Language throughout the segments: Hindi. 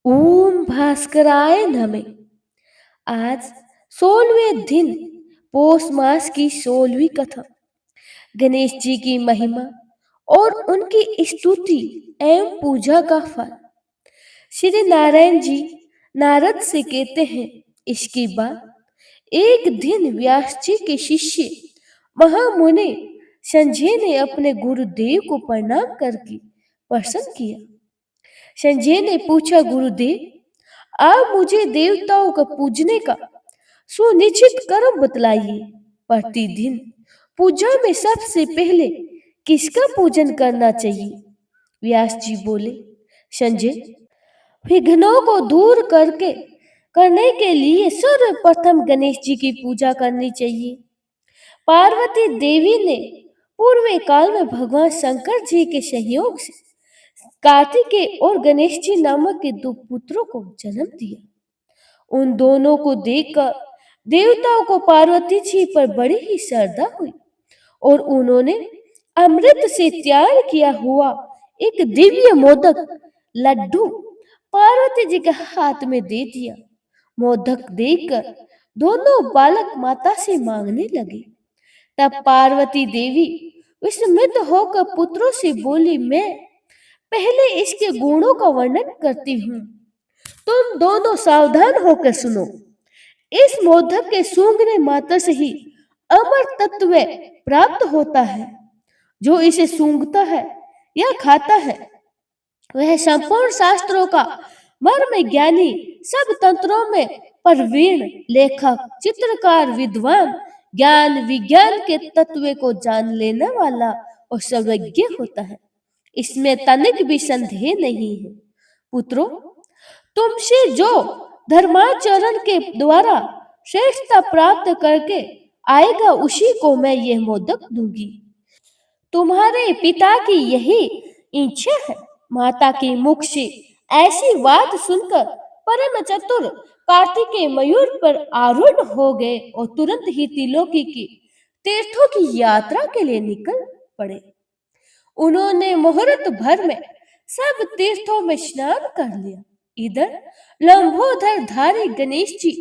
ओम भास्कराय नमः। आज 16वें दिन पौष मास की 16वीं कथा। गणेश जी की महिमा और उनकी स्तुति एवं पूजा का फल। श्री नारायण जी नारद से कहते हैं, इसकी बात एक दिन व्यास जी के शिष्य महामुनि संजय ने अपने गुरुदेव को प्रणाम करके प्रश्न किया। संजय ने पूछा, गुरुदेव, आप मुझे देवताओं को पूजने का सुनिश्चित कर्म बतलाइए। प्रतिदिन पूजा में सबसे पहले किसका पूजन करना चाहिए? व्यास जी बोले, संजय, विघ्नों को दूर करने के लिए सर्वप्रथम गणेश जी की पूजा करनी चाहिए। पार्वती देवी ने पूर्व काल में भगवान शंकर जी के सहयोग से कार्तिकेय और गणेश जी नामक के दो पुत्रों को जन्म दिया। उन दोनों को देखकर देवताओं को पार्वती जी पर बड़ी ही श्रद्धा हुई और उन्होंने अमृत से तैयार किया हुआ एक दिव्य मोदक लड्डू पार्वती जी के हाथ में दे दिया। मोदक देखकर दोनों बालक माता से मांगने लगे। तब पार्वती देवी विस्मित होकर पुत्रों से बोली, मैं पहले इसके गुणों का वर्णन करती हूँ, तुम दोनों सावधान होकर सुनो। इस मोदक के सूंघने मात्र से ही अमर तत्व प्राप्त होता है। जो इसे सूंघता है या खाता है वह संपूर्ण शास्त्रों का मर्म ज्ञानी, सब तंत्रों में प्रवीण, लेखक, चित्रकार, विद्वान, ज्ञान विज्ञान के तत्व को जान लेने वाला और सर्वज्ञ होता है। इसमें तनिक भी संदेह नहीं है। पुत्रों, तुमसे जो धर्माचरण के द्वारा श्रेष्ठता प्राप्त करके आएगा उसी को मैं यह मोदक दूंगी। तुम्हारे पिता की यही इच्छा है। माता के मुख से ऐसी बात सुनकर परम चतुर कार्तिकेय मयूर पर आरूढ़ हो गए और तुरंत ही त्रिलोकी के तीर्थों की यात्रा के लिए निकल पड़े। उन्होंने मुहूर्त भर में सब तीर्थों में स्नान कर लिया। इधर लंबोदर धारी गणेश जी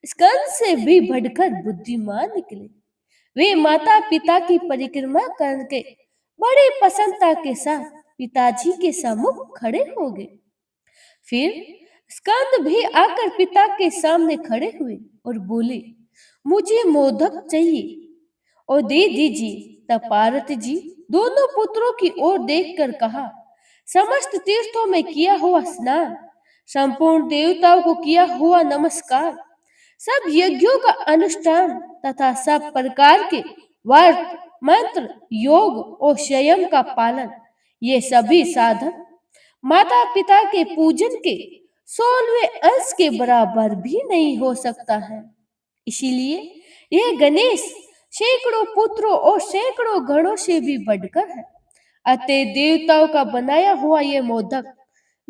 स्कंद से भी बढ़कर बुद्धिमान निकले। वे माता पिता की परिक्रमा करके बड़ी प्रसन्नता के साथ पिताजी के सम्मुख खड़े हो गए। फिर स्कंद भी आकर पिता के सामने खड़े हुए और बोले, मुझे मोदक चाहिए और दे दीजिए। तब पार्वती जी दोनों पुत्रों की ओर देखकर कहा, समस्त तीर्थों में किया हुआ स्नान, संपूर्ण देवताओं को किया हुआ नमस्कार, सब यज्ञों का अनुष्ठान तथा सब प्रकार के व्रत, मंत्र, योग और संयम का पालन, ये सभी साधन माता पिता के पूजन के 16वें अंश के बराबर भी नहीं हो सकता है। इसीलिए यह गणेश सैकड़ों पुत्रों और सैकड़ों गणों से भी बढ़कर है। अतः देवताओं का बनाया हुआ यह मोदक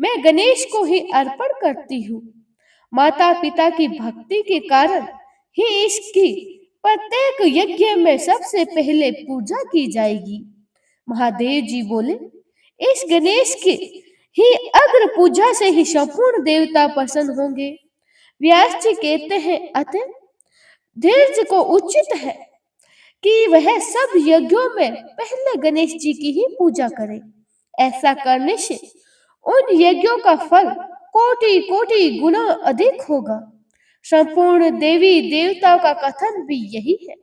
मैं गणेश को ही अर्पण करती हूँ। माता पिता की भक्ति के कारण ही इसकी प्रत्येक यज्ञ में सबसे पहले पूजा की जाएगी। महादेव जी बोले, इस गणेश के ही अग्र पूजा से ही संपूर्ण देवता प्रसन्न होंगे। व्यास जी कहते हैं, अतः धीर्ज को उचित है कि वह सब यज्ञों में पहले गणेश जी की ही पूजा करे। ऐसा करने से उन यज्ञों का फल कोटि कोटि गुना अधिक होगा। संपूर्ण देवी देवताओं का कथन भी यही है।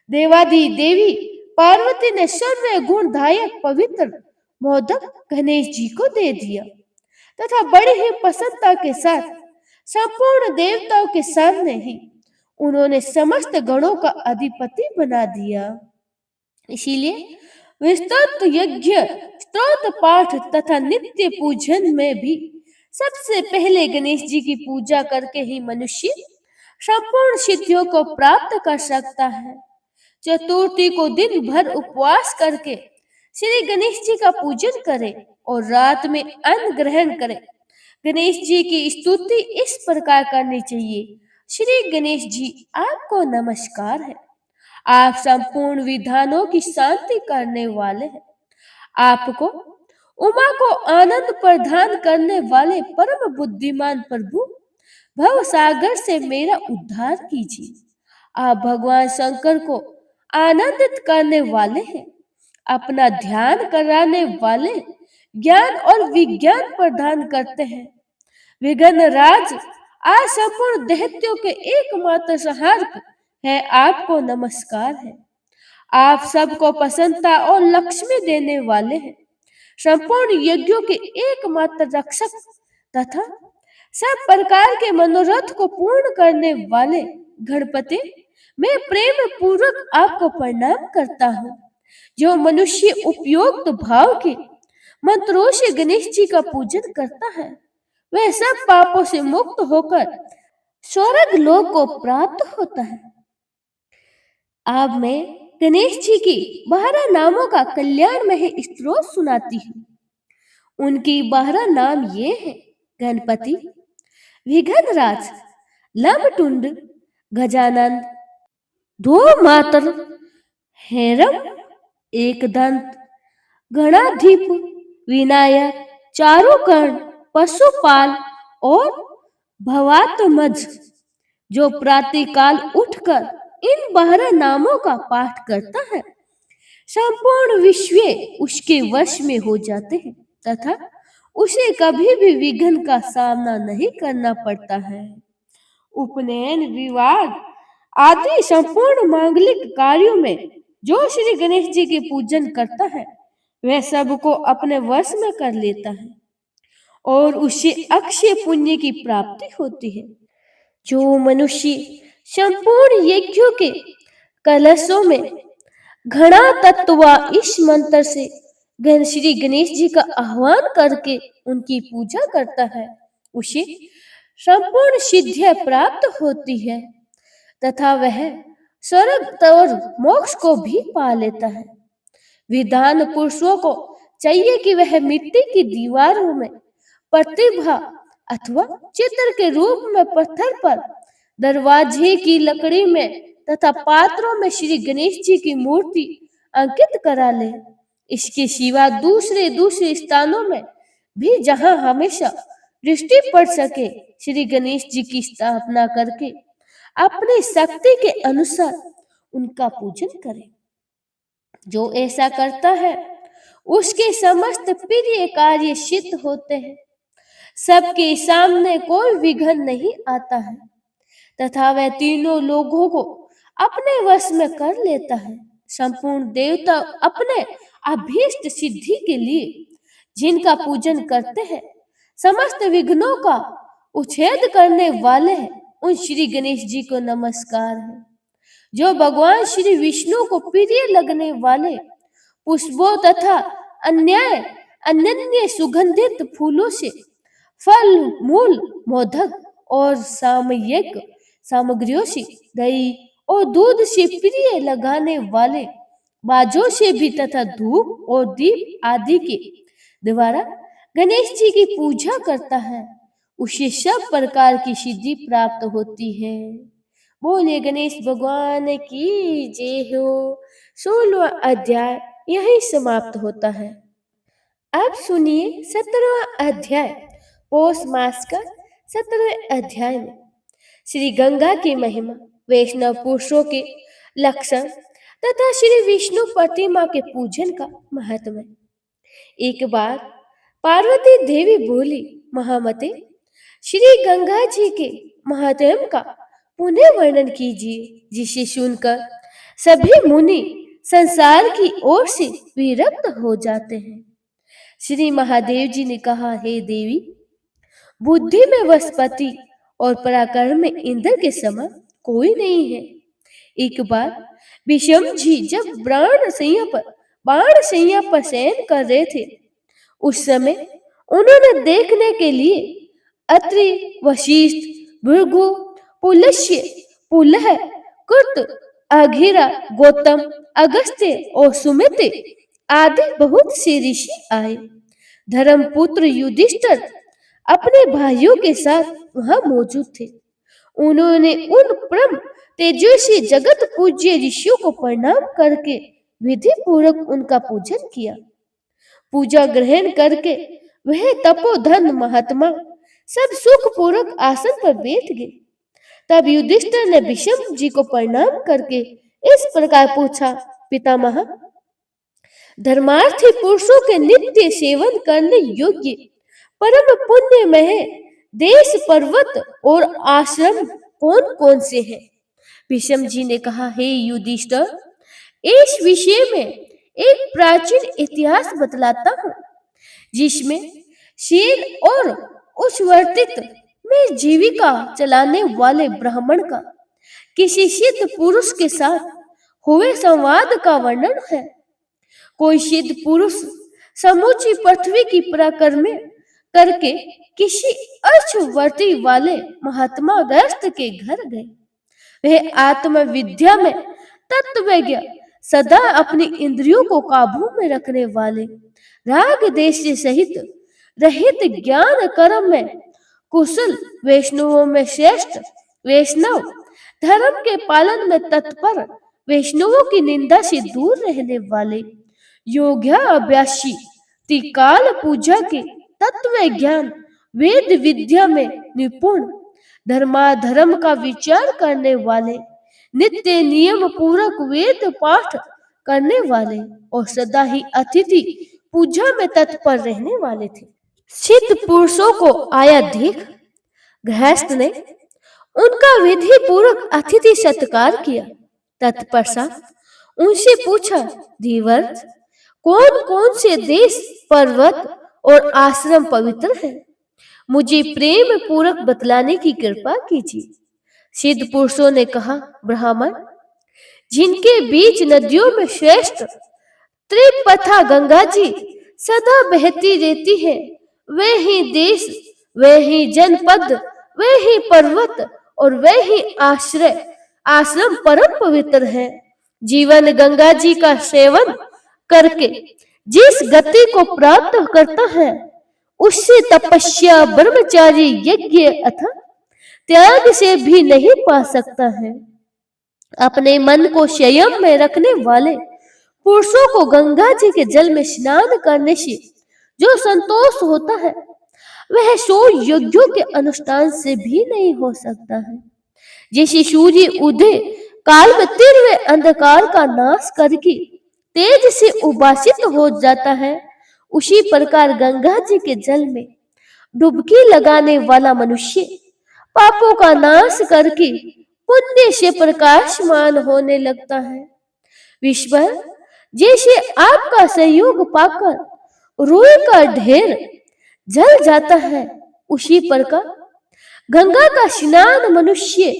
देवादि देवी पार्वती ने सर्व गुणदायक पवित्र मोदक गणेश जी को दे दिया तथा बड़ी ही प्रसन्नता के साथ संपूर्ण देवताओं के सामने ही उन्होंने समस्त गणों का अधिपति बना दिया। इसीलिए विस्तृत यज्ञ, स्तोत्र पाठ तथा नित्य पूजन में भी सबसे पहले गणेश जी की पूजा करके ही मनुष्य संपूर्ण सिद्धियों को प्राप्त कर सकता है। चतुर्थी को दिन भर उपवास करके श्री गणेश जी का पूजन करें और रात में अन्न ग्रहण करें। गणेश जी की स्तुति इस प्रकार करनी चाहिए, श्री गणेश जी आपको नमस्कार है। आप संपूर्ण विधानों की शांति करने वाले हैं। आपको उमा को आनंद प्रदान करने वाले परम बुद्धिमान प्रभु, भव सागर से मेरा उद्धार कीजिए। आप भगवान शंकर को आनंदित करने वाले हैं, अपना ध्यान कराने वाले, ज्ञान और विज्ञान प्रदान करते हैं। विघ्न राज, आज संपूर्ण दैत्यों के एकमात्र सहायक है, आपको नमस्कार है। आप सबको प्रसन्नता और लक्ष्मी देने वाले हैं, संपूर्ण यज्ञों के एकमात्र रक्षक तथा सब प्रकार के मनोरथ को पूर्ण करने वाले गणपति, मैं प्रेम पूर्वक आपको प्रणाम करता हूँ। जो मनुष्य उपयुक्त भाव के मंत्रों से गणेश जी का पूजन करता है, वह सब पापों से मुक्त होकर स्वर्ग लोक को प्राप्त होता है। अब मैं गणेश जी की 12 नामों का कल्याणमय स्तोत्र सुनाती हूँ। उनकी 12 नाम ये हैं: गणपति, विघ्नराज, लंबटुंड, गजानन, धूमातर, हेरम, एकदंत, गणाधीप, विनायक, चारुकर्ण, पशुपाल और भवात्मज। जो प्रातःकाल उठकर इन 12 नामों का पाठ करता है, संपूर्ण विश्व उसके वश में हो जाते हैं तथा उसे कभी भी विघ्न का सामना नहीं करना पड़ता है। उपनयन, विवाह आदि संपूर्ण मांगलिक कार्यों में जो श्री गणेश जी के पूजन करता है, वह सबको अपने वश में कर लेता है और उसे अक्षय पुण्य की प्राप्ति होती है। जो मनुष्य संपूर्ण यज्ञों के कलशों में घड़ा तत्वा इस मंत्र से श्री गणेश जी का आह्वान करके उनकी पूजा करता है, उसे संपूर्ण सिद्धियां प्राप्त होती है तथा वह स्वर्ग और मोक्ष को भी पा लेता है। विद्वान पुरुषों को चाहिए कि वह मिट्टी की दीवारों में प्रतिभा अथवा चित्र के रूप में पत्थर पर, दरवाजे की लकड़ी में तथा पात्रों में श्री गणेश जी की मूर्ति अंकित करा ले। इसके सिवा दूसरे दूसरे स्थानों में भी जहां हमेशा दृष्टि पड़ सके, श्री गणेश जी की स्थापना करके अपनी शक्ति के अनुसार उनका पूजन करें। जो ऐसा करता है, उसके समस्त प्रिय कार्य सिद्ध होते हैं। सबके सामने कोई विघ्न नहीं आता है तथा वह तीनों लोगों को अपने वश में कर लेता है। संपूर्ण देवता अपने अभीष्ट सिद्धि के लिए जिनका पूजन करते हैं, समस्त विघ्नों का उच्छेद करने वाले हैं, उन श्री गणेश जी को नमस्कार है। जो भगवान श्री विष्णु को प्रिय लगने वाले पुष्पों तथा अन्य सुगंधित फूलों से फल, मूल, मोदक और सामयिक सामग्रियों से, दही और दूध से प्रिय लगाने वाले बाजों से भी तथा धूप और दीप आदि के द्वारा गणेश जी की पूजा करता है, उसे सब प्रकार की सिद्धि प्राप्त होती है। बोले गणेश भगवान की जय हो। 16वां अध्याय यही समाप्त होता है। अब सुनिए 17वां अध्याय। पौष मास का 17वें अध्याय में श्री गंगा की महिमा, वैष्णव पुरुषों के लक्षण तथा श्री विष्णु प्रतिमा के पूजन का महत्व है। एक बार पार्वती देवी बोली, महामते, श्री गंगा जी के महात्म्य का पुनः वर्णन कीजिए, जिसे सुनकर सभी मुनि संसार की ओर से विरक्त हो जाते हैं। श्री महादेव जी ने कहा, हे देवी, बुद्धि में वसुपति और पराक्रम में इंद्र के समान कोई नहीं है। एक बार विषम जी जब बाण सैया पर शयन कर रहे थे, उस समय उन्होंने देखने के लिए अत्रि, वशिष्ठ, भृगु, पुलस्त्य, पुलह, कुर्त, अघिरा, गौतम, अगस्त्य और सुमित्र आदि बहुत से ऋषि आए। धर्मपुत्र युधिष्ठिर अपने भाइयों के साथ वहां मौजूद थे। उन्होंने उन परम तेजस्वी जगत पूज्य ऋषियों को प्रणाम करके विधि पूर्वक उनका पूजन किया। पूजा ग्रहण करके वह तपोधन महात्मा सब सुख पूर्वक आसन पर बैठ गए। तब युधिष्ठिर ने भीष्म जी को प्रणाम करके इस प्रकार पूछा, पितामह, धर्मार्थी पुरुषों के नित्य सेवन करने योग्य परम पुण्यमय देश, पर्वत और आश्रम कौन कौन से हैं? भीष्म जी ने कहा, हे युधिष्ठिर, इस विषय में एक प्राचीन इतिहास बतलाता हूँ, जिसमें शील और उच्छ्वर्तित में जीविका चलाने वाले ब्राह्मण का किसी सिद्ध पुरुष के साथ हुए संवाद का वर्णन है। कोई सिद्ध पुरुष समूची पृथ्वी की परिक्रमा करके किसी अर्षवर्ती वाले महात्मा गृहस्थ के घर गए। वह आत्मविद्या में तत्वज्ञ, सदा अपनी इंद्रियों को काबू में रखने वाले, राग देश सहित रहित, ज्ञान कर्म में कुशल, वैष्णवों में श्रेष्ठ वैष्णव, धर्म के पालन में तत्पर, वैष्णवों की निंदा से दूर रहने वाले, योग्य अभ्यासी, त्रिकाल पूजा के तत्व ज्ञान, वेद विद्या में निपुण, धर्माधर्म का विचार करने वाले, नित्य नियम पूर्वक वेद पाठ करने वाले और सदा ही अतिथि पूजा में तत्पर रहने वाले थे। सिद्ध पुरुषों को आया देख गृहस्थ ने उनका विधि पूर्वक अतिथि सत्कार किया। तत्पश्चात उनसे पूछा, धीवर, कौन कौन से देश, पर्वत और आश्रम पवित्र हैं? मुझे प्रेम पूर्वक बतलाने की कृपा कीजिए। सिद्ध पुरुषों ने कहा, ब्राह्मण, जिनके बीच नदियों में श्रेष्ठ त्रिपथा गंगा जी सदा बहती रहती है, वे ही देश, वे ही जनपद, वे ही पर्वत और वे ही आश्रम परम पवित्र है। जीवन गंगा जी का सेवन करके जिस गति को प्राप्त करता है, उससे तपस्या, ब्रह्मचारी, यज्ञ अथवा त्याग से भी नहीं पा सकता है। अपने मन को संयम में रखने वाले पुरुषों को गंगा जी के जल में स्नान करने से जो संतोष होता है, वह 100 यज्ञों के अनुष्ठान से भी नहीं हो सकता है। जैसे सूर्य उदय काल में तीव्र अंधकार का नाश करके तेज से उभासित हो जाता है, उसी प्रकार गंगा जी के जल में डुबकी लगाने वाला मनुष्य पापों का नाश करके पुण्य से प्रकाशमान होने लगता है। विश्वर, जैसे आपका सहयोग पाकर रुई का ढेर जल जाता है, उसी प्रकार गंगा का स्नान मनुष्य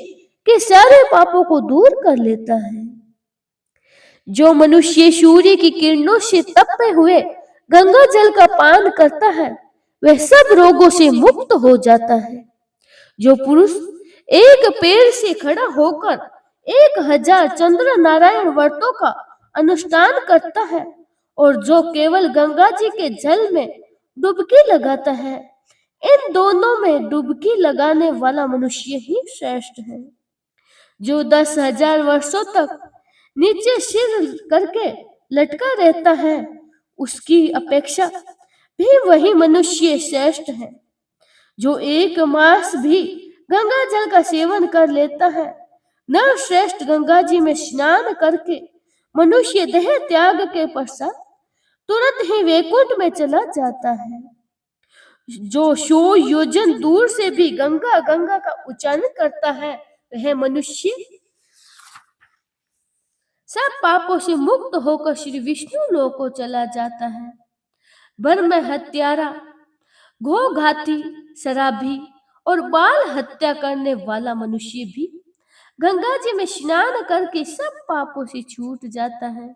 के सारे पापों को दूर कर लेता है। जो मनुष्य सूर्य की किरणों से तपे हुए गंगा जल का पान करता है, वह सब रोगों से मुक्त हो जाता है। जो पुरुष एक पेड़ से खड़ा होकर 1000 चंद्र नारायण व्रतों का अनुष्ठान करता है और जो केवल गंगा जी के जल में डुबकी लगाता है, इन दोनों में डुबकी लगाने वाला मनुष्य ही श्रेष्ठ है। जो 10,000 वर्षों तक नीचे सिर करके लटका रहता है, उसकी अपेक्षा भी वही मनुष्य श्रेष्ठ है। जो 1 मास भी गंगा जल का सेवन कर लेता है, नरश्रेष्ठ गंगा जी में स्नान करके मनुष्य देह त्याग के पश्चात तुरंत ही वैकुंठ में चला जाता है। जो 100 योजन दूर से भी गंगा गंगा का उच्चारण करता है, वह मनुष्य सब पापों से मुक्त होकर श्री विष्णु लोक को चला जाता है। ब्रह्म हत्यारा, गोघाती, शराबी और बाल हत्या करने वाला मनुष्य भी गंगा जी में स्नान करके सब पापों से छूट जाता है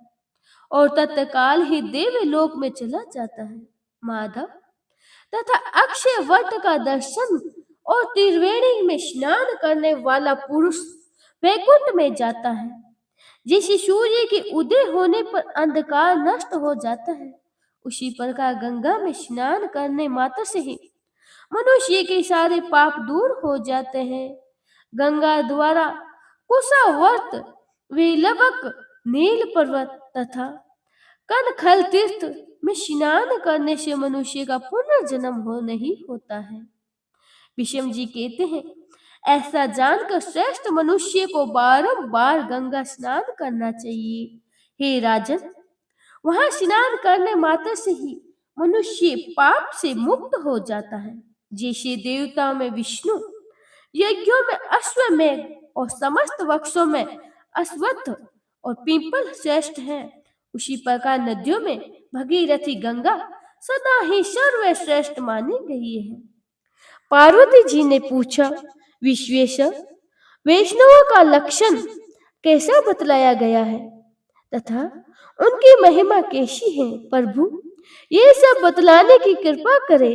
और तत्काल ही देवलोक में चला जाता है। माधव, तथा अक्षय वट का दर्शन और त्रिवेणी में स्नान करने वाला पुरुष वैकुंठ में जाता है। जैसे सूर्य के उदय होने पर अंधकार नष्ट हो जाता है, उसी प्रकार गंगा में स्नान करने मात्र से ही मनुष्य के सारे पाप दूर हो जाते हैं। गंगा द्वारा कुशावर्त, विलवक, नील पर्वत तथा कनखल तीर्थ में स्नान करने से मनुष्य का पुनर्जन्म हो नहीं होता है। विषम जी कहते हैं, ऐसा जानकर श्रेष्ठ मनुष्य को बारंबार गंगा स्नान करना चाहिए। हे राजन, वहां स्नान करने मात्र से ही मनुष्य पाप से मुक्त हो जाता है। जैसे देवताओं में विष्णु, यज्ञों में अश्वमेघ और समस्त वृक्षों में अश्वत्थ और पिंपल श्रेष्ठ हैं, उसी प्रकार नदियों में भगीरथी गंगा सदा ही सर्वश्रेष्ठ मानी गई है। पार्वती जी ने पूछा, विश्वेश्वर, वैष्णवों का लक्षण कैसा बतलाया गया है तथा उनकी महिमा कैसी है? प्रभु, ये सब बतलाने की कृपा करे,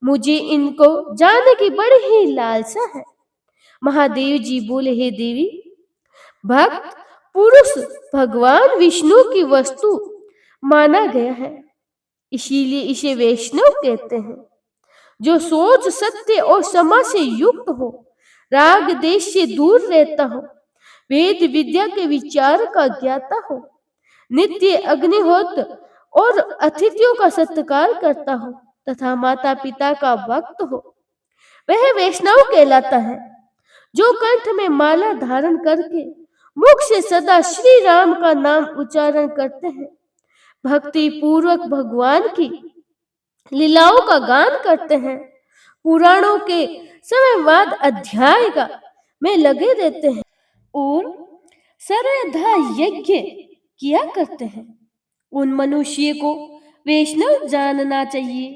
मुझे इनको जानने की बड़ी ही लालसा है। महादेव जी बोले, हे देवी, भक्त पुरुष भगवान विष्णु की वस्तु माना गया है, इसीलिए इसे वैष्णव कहते हैं। जो सोच सत्य और क्षमा से युक्त हो, राग देश से दूर रहता हो, वेद विद्या के विचार का ज्ञाता हो, नित्य अग्निहोत्र और अतिथियों का सत्कार करता हो तथा माता पिता का भक्त हो, वह वैष्णव कहलाता है। जो कंठ में माला धारण करके मुख से सदा श्री राम का नाम उच्चारण करते हैं, भक्ति पूर्वक भगवान की लीलाओं का गान करते हैं, पुराणों के समयवाद अध्याय का में लगे रहते हैं और सर्वधा यज्ञ किया करते हैं, उन मनुष्य को वैष्णव जानना चाहिए।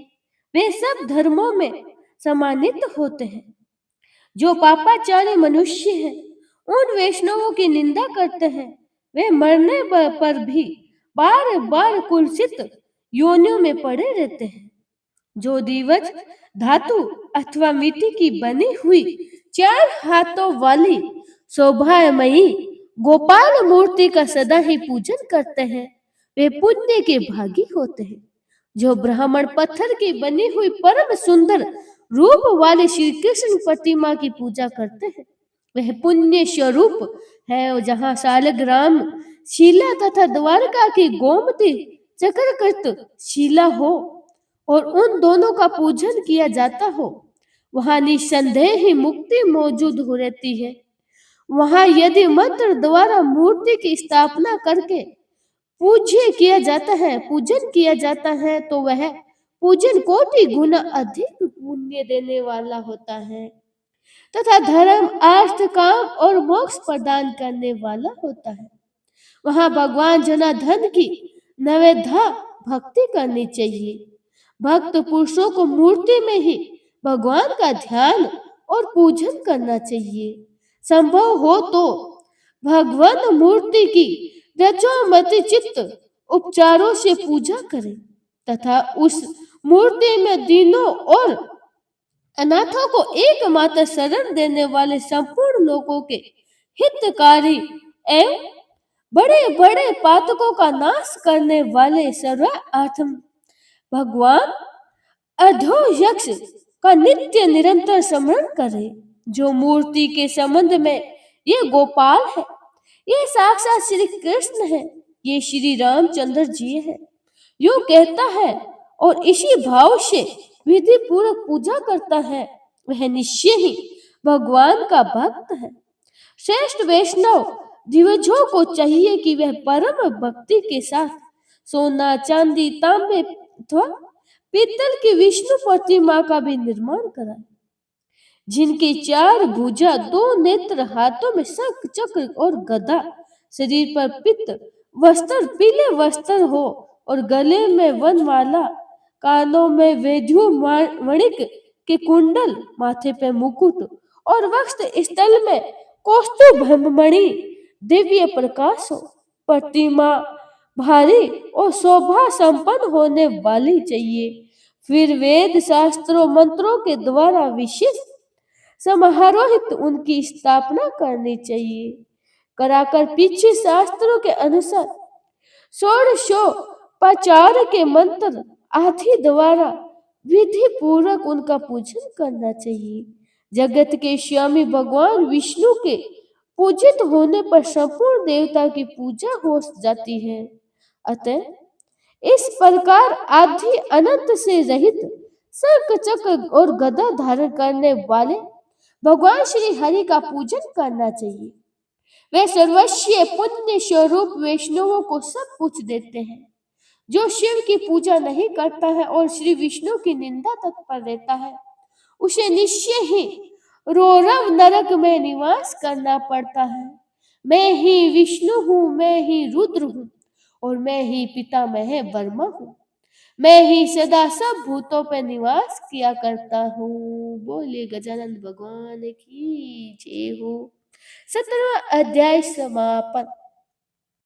वे सब धर्मों में सम्मानित होते हैं। जो पापाचारी मनुष्य हैं, उन वैष्णवों की निंदा करते हैं, वे मरने पर भी बार बार कुलसित योनियों में पड़े रहते हैं। जो दिवज धातु अथवा मिट्टी की बनी हुई 4 हाथों वाली शोभामयी गोपाल मूर्ति का सदा ही पूजन करते हैं, वे पुण्य के भागी होते हैं। जो ब्राह्मण पत्थर की बनी हुई परम सुंदर रूप वाले श्री कृष्ण प्रतिमा की पूजा करते हैं, वह पुण्य स्वरूप है। जहाँ शालग्राम शिला तथा द्वारका की गोमती चक्रकृत शिला हो और उन दोनों का पूजन किया जाता हो, वहां निसंदेह ही मुक्ति मौजूद हो रहती है। वहां यदि मंत्र द्वारा मूर्ति की स्थापना करके पूजन किया जाता है तो वह पूजन कोटि गुना अधिक पुण्य देने वाला होता है तथा धर्म, अर्थ, काम और मोक्ष प्रदान करने वाला होता है। वहां भगवान जनार्दन की नवेधा भक्ति करनी चाहिए। भक्त पुरुषों को मूर्ति में ही भगवान का ध्यान और पूजन करना चाहिए। संभव हो तो भगवान मूर्ति की रचोमति चित्त उपचारों से पूजा करें तथा उस मूर्ति में दीनों और अनाथों को एकमात्र शरण देने वाले संपूर्ण लोगों के हितकारी एवं बड़े बड़े पातकों का नाश करने वाले सर्वार्थम भगवान अधोयक्ष का नित्य निरंतर स्मरण करे। जो मूर्ति के संबंध में ये गोपाल है, ये साक्षात श्री कृष्ण है, ये श्री रामचंद्र जी है, यो कहता है और इसी भाव से विधि पूर्वक पूजा करता है, वह निश्चय ही भगवान का भक्त है। श्रेष्ठ वैष्णव दिवजों को चाहिए कि वह परम भक्ति के साथ सोना, चांदी, तांबे अथवा पीतल की विष्णु प्रतिमा का भी निर्माण कराए, जिनकी 4 भुजा, 2 नेत्र, हाथों में शंख, चक्र और गदा, शरीर पर पित्त वस्त्र, पीले वस्त्र हो और गले में वनमाला, कानों में वैद्यु मणिक के कुंडल, माथे पे मुकुट और वक्ष स्थल में कौस्तुभमणि दिव्य प्रकाश हो। प्रतिमा भारी और शोभा संपन्न होने वाली चाहिए। फिर वेद शास्त्रों मंत्रों के द्वारा विशेष समारोहित उनकी स्थापना करनी चाहिए। कराकर पीछे शास्त्रों के अनुसार षोडशोपचार के मंत्र आदि द्वारा विधि पूर्वक उनका पूजन करना चाहिए। जगत के स्वामी भगवान विष्णु के पूजित होने पर संपूर्ण देवता की पूजा हो जाती है। अतः इस प्रकार आदि अनंत से रहित शंख चक्र और गदा धारण करने वाले भगवान श्री हरि का पूजन करना चाहिए। वे सर्वस्व पुण्य स्वरूप वैष्णवों को सब कुछ देते हैं। जो शिव की पूजा नहीं करता है और श्री विष्णु की निंदा तत्पर रहता है, उसे निश्चय ही रोरव नरक में निवास करना पड़ता है। मैं ही विष्णु हूँ, मैं ही रुद्र हूँ और मैं ही पितामह ब्रह्मा हूँ। मैं ही सदा सब भूतों पर निवास किया करता हूँ। बोले गजानन भगवान की जय हो। 17वां अध्याय समापन।